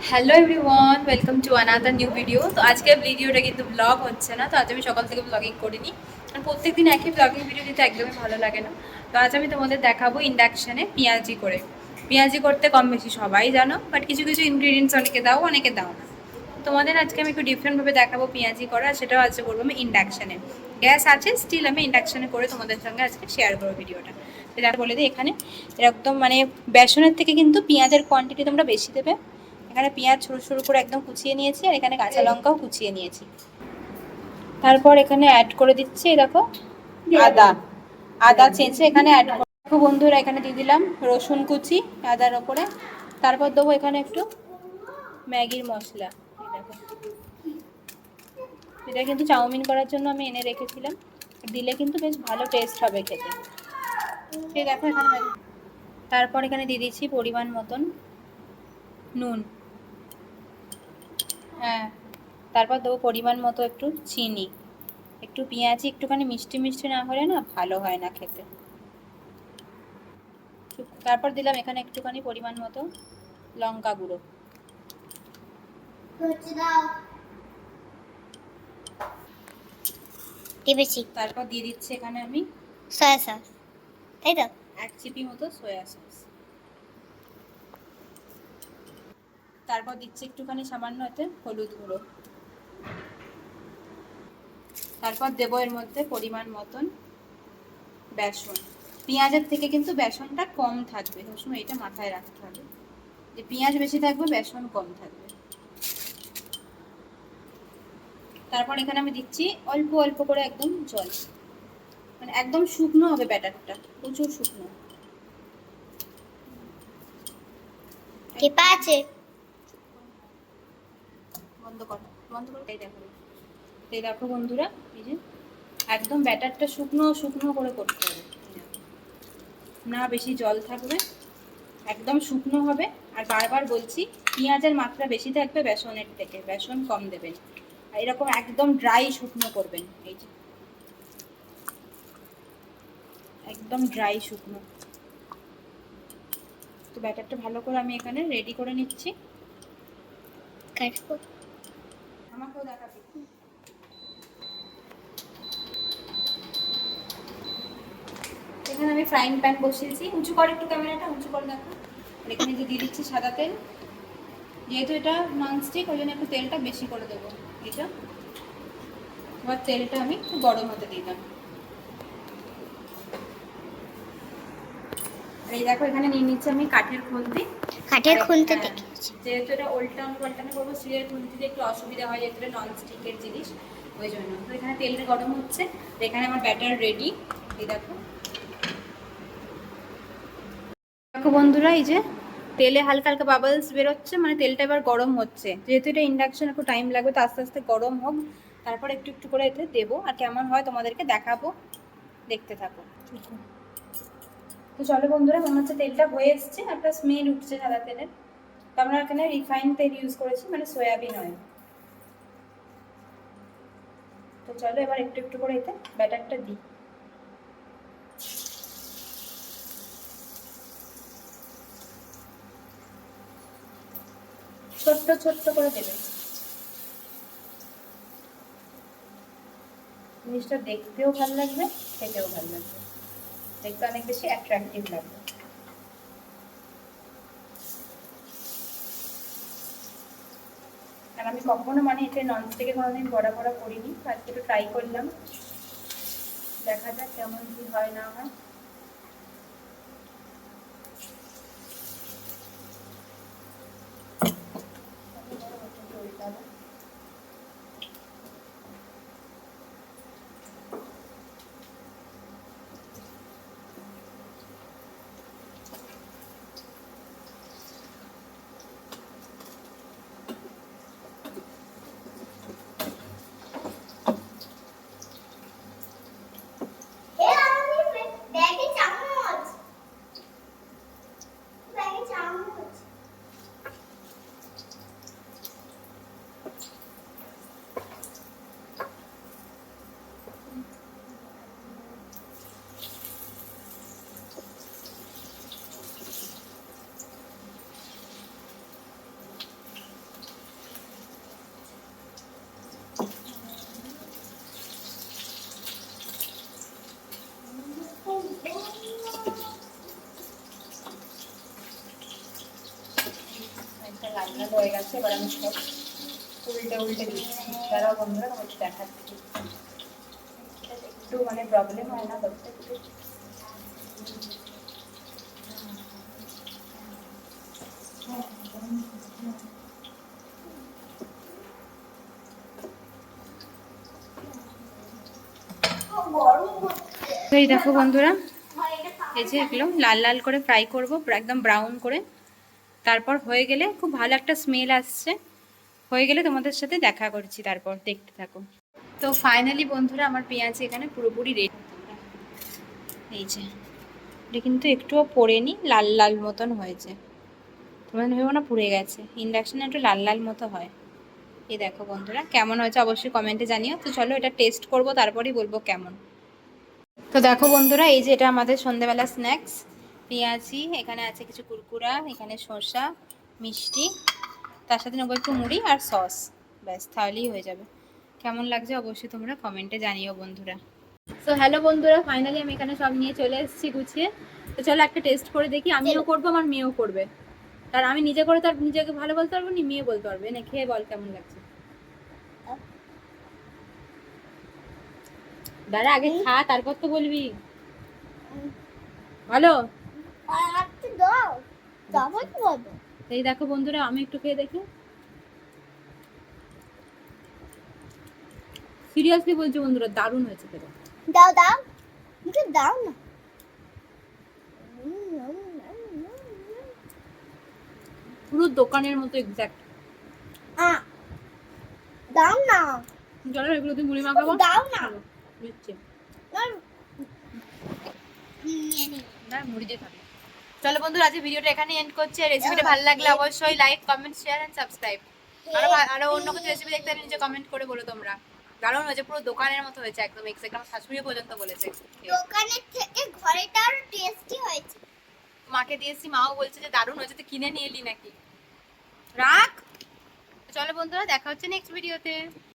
Hello everyone, welcome to another new video. তো আজকের ভিডিওটা কিন্তু ব্লগ হচ্ছে না। তো আজ আমি সকাল থেকে ব্লগিং করিনি, আর প্রত্যেকদিন একই ব্লগিং ভিডিও দিতে একদমই ভালো লাগে না। তো আজ আমি তোমাদের দেখাবো ইন্ডাকশানে পেঁয়াজি করে। পেঁয়াজি করতে কম বেশি সবাই জানো, বাট কিছু কিছু ইনগ্রিডিয়েন্টস অনেকে দাও অনেকে দাও না। তোমাদের আজকে আমি একটু ডিফারেন্টভাবে দেখাবো পেঁয়াজি করা, সেটাও আজকে করবো আমি ইন্ডাকশানে। গ্যাস আছে স্টিল, আমি ইন্ডাকশানে করে তোমাদের সঙ্গে আজকে শেয়ার করবো ভিডিওটা। সেটা বলে দিই, এখানে একদম মানে বেসনের থেকে কিন্তু পেঁয়াজের কোয়ান্টিটি তোমরা বেশি দেবে। এখানে পেঁয়াজ সরু সরু করে একদম কুচিয়ে নিয়েছি, আর এখানে কাঁচা লঙ্কাও কুচিয়ে নিয়েছি। তারপর এখানে অ্যাড করে দিচ্ছি, দেখো আদা আদা চেঁচে এখানে অ্যাড করে দেখো বন্ধুরা, এখানে দিয়ে দিলাম রসুন কুচি আদার ওপরে। তারপর দেবো এখানে একটু ম্যাগির মশলা। দেখো, এটা কিন্তু চাউমিন করার জন্য আমি এনে রেখেছিলাম, দিলে কিন্তু বেশ ভালো টেস্ট হবে খেতে। ঠিক আছে, এখানে তারপর এখানে দিয়ে দিচ্ছি পরিমাণ মতন নুন। হ্যাঁ, তারপর দেবো পরিমাণ মতো একটু চিনি। একটু পেঁয়াজি একটুখানি মিষ্টি মিষ্টি না হলে না ভালো হয় না খেতে। তারপর দিলাম এখানে একটুখানি পরিমাণ মতো লঙ্কা গুঁড়ো। তারপর দিয়ে দিচ্ছি এখানে আমি সয়া সস, তাই তো? 1 চিপি মতো সয়া সস। তারপর দিচ্ছি একটুখানি সামান্য এতে হলুদ গুঁড়ো। তারপর দেবো এর মধ্যে পরিমাণ মতন বেসন। পেঁয়াজের থেকে কিন্তু বেসনটা কম থাকবে, সবসময় এটা মাথায় রাখতে হবে যে পেঁয়াজ বেশি থাকবে বেসন কম থাকবে। তারপর এখানে আমি দিচ্ছি অল্প অল্প করে একদম জল, মানে একদম শুকনো হবে ব্যাটারটা, প্রচুর শুকনো। টিপা আছে? বন্ধ করো, বন্ধ করো। এই দেখো বন্ধুরা, এই যে একদম ব্যাটারটা শুকনো শুকনো করে করতে হবে, না বেশি জল থাকবে, একদম শুকনো হবে। আর বারবার বলছি, পেঁয়াজের মাত্রা বেশি থাকবে বেসনের থেকে, বেসন কম দেবেন। আর এরকম একদম ড্রাই শুকনো করবেন, এই যে একদম ড্রাই শুকনো। তো ব্যাটারটা ভালো করে আমি এখানে রেডি করে নিচ্ছি। আমাকেও দেখাবি। এখানে আমি ফ্রাইং প্যান বসিয়েছি, উঁচু করে একটু ক্যামেরাটা উঁচু করে দেখো। আর এখানে যে দিয়ে দিচ্ছি সাদা তেল, যেহেতু এটা ননস্টিক ওই জন্য একটু তেলটা বেশি করে দেবো। এটা এবার তেলটা আমি একটু গরম হতে দিলাম। আর এই দেখো এখানে নিয়ে নিচ্ছি আমি কাঠের খুন্তি। কাঠের খুন্তি দেখেছি। যেহেতু এটা উল্টানো পাল্টানো করবো, স্টিলের খুন্তিতে একটু অসুবিধা হয়, যেহেতু এটা ননস্টিকের জিনিস, ওই জন্য। তো এখানে তেলটা গরম হচ্ছে, এখানে আমার ব্যাটার রেডি। এই দেখো, দেখো বন্ধুরা, এই যে তেলে হালকা হালকা বাবলস বেরোচ্ছে, মানে তেলটা এবার গরম হচ্ছে। যেহেতু এটা ইন্ডাকশন একটু টাইম লাগবে, তো আস্তে আস্তে গরম হোক, তারপর একটু একটু করে এতে দেবো। আর কেমন হয় তোমাদেরকে দেখাবো, দেখতে থাকো। তো চলো বন্ধুরা, মনে হচ্ছে তেলটা হয়ে এসছে, একটা স্মেল উঠছে সাদা তেলের। তো আমরা এখানে রিফাইন তেল ইউজ করেছি, মানে সয়াবিন অয়েল। তো চলো এবার একটু একটু করে এতে ব্যাটারটা দিই। ছোট্ট ছোট্ট করে দেবে, জিনিসটা দেখতেও ভালো লাগবে, খেতেও ভালো লাগবে, দেখতে অনেক বেশি অ্যাট্রাকটিভ লাগবে। আর আমি কখনো মানে এটা ননস্টিকে কোনোদিন বড়া বড়া করিনি, আজকে একটু ট্রাই করলাম, দেখা যাক কেমন কি হয় না হয়। লাল লাল হয়ে গেছে, এবার আমি সব উল্টে উল্টে দিচ্ছি। তারাও বন্ধুরা তোমাকে দেখাচ্ছি। একটু মানে প্রবলেম হয় না করতে একটু। তো এই দেখো বন্ধুরা, এই যে এগুলো লাল লাল করে ফ্রাই করবো একদম ব্রাউন করে। তারপর হয়ে গেলে খুব ভালো একটা স্মেল আসছে, হয়ে গেলে তোমাদের সাথে দেখা করছি, তারপর দেখতে থাকো। তো ফাইনালি বন্ধুরা আমার পেঁয়াজ এখানে পুরোপুরি রেডি। এই যে এটা কিন্তু একটুও পোড়েনি, লাল লাল মতন হয়েছে। তোমরা ভেবো না পুড়ে গেছে, ইন্ডাকশনে একটু লাল লাল মতো হয়। এই দেখো বন্ধুরা কেমন হয়েছে অবশ্যই কমেন্টে জানিও। তো চলো এটা টেস্ট করব, তারপরেই বলবো কেমন। তো দেখো বন্ধুরা, এই যে এটা আমাদের সন্ধ্যেবেলা স্ন্যাক্স। পেঁয়াজি, এখানে আছে কিছু কুরকুরা, এখানে শসা, মিষ্টি, তার সাথে নেবো একটু মুড়ি আর সস। ব্যাস তাহলেই হয়ে যাবে। কেমন লাগছে অবশ্যই তোমরা কমেন্টে জানিও বন্ধুরা। তো হ্যালো বন্ধুরা, ফাইনালি আমি এখানে সব নিয়ে চলে এসেছি গুছিয়ে। তো চলো একটা টেস্ট করে দেখি, আমিও করবো আমার মেয়েও করবে। আর আমি নিজে করে তার নিজেকে ভালো বলতে পারবো নি, মেয়ে বলতে পারবে না। খেয়ে বল কেমন লাগছে। দাঁড়া আগে খা, তারপর তো বলবি। ভালো। এই দেখো বন্ধুরা, আমি একটু খেয়ে দেখি। সিরিয়াসলি বলছি বন্ধুরা, দারুণ হয়েছে খেতে। দাও দাও, একটু দাও না। পুরো দোকানের মতো এক্স্যাক্ট। দাও না, চলো এগুলো তুমি মুড়ি মাখাবো। দাও না। দিচ্ছি। নিয়ে নি। না মুড়ি দিয়ে খাবে। চলো বন্ধুরা, আজকে ভিডিওটা এখানে এন্ড করছি। রেসিপিটা ভালো লাগলে অবশ্যই like, comment, share and subscribe. আরো অন্য কিছু রেসিপি দেখতে হলে নিচে কমেন্ট করে বলো তোমরা। দারুণ হয়েছে, পুরো দোকানের মতো হয়েছে একদম এক্স্যাক্ট। আমার শাশুড়ি পর্যন্ত বলেছে। দোকানের থেকে ঘরেটা আরো টেস্টি হয়েছে। মাকে দিয়েছি, মাও বলছে যে দারুণ হয়েছে, তুই কিনে নিয়ে এলি নাকি। রাখ। চলো বন্ধুরা, দেখা হচ্ছে নেক্সট ভিডিওতে।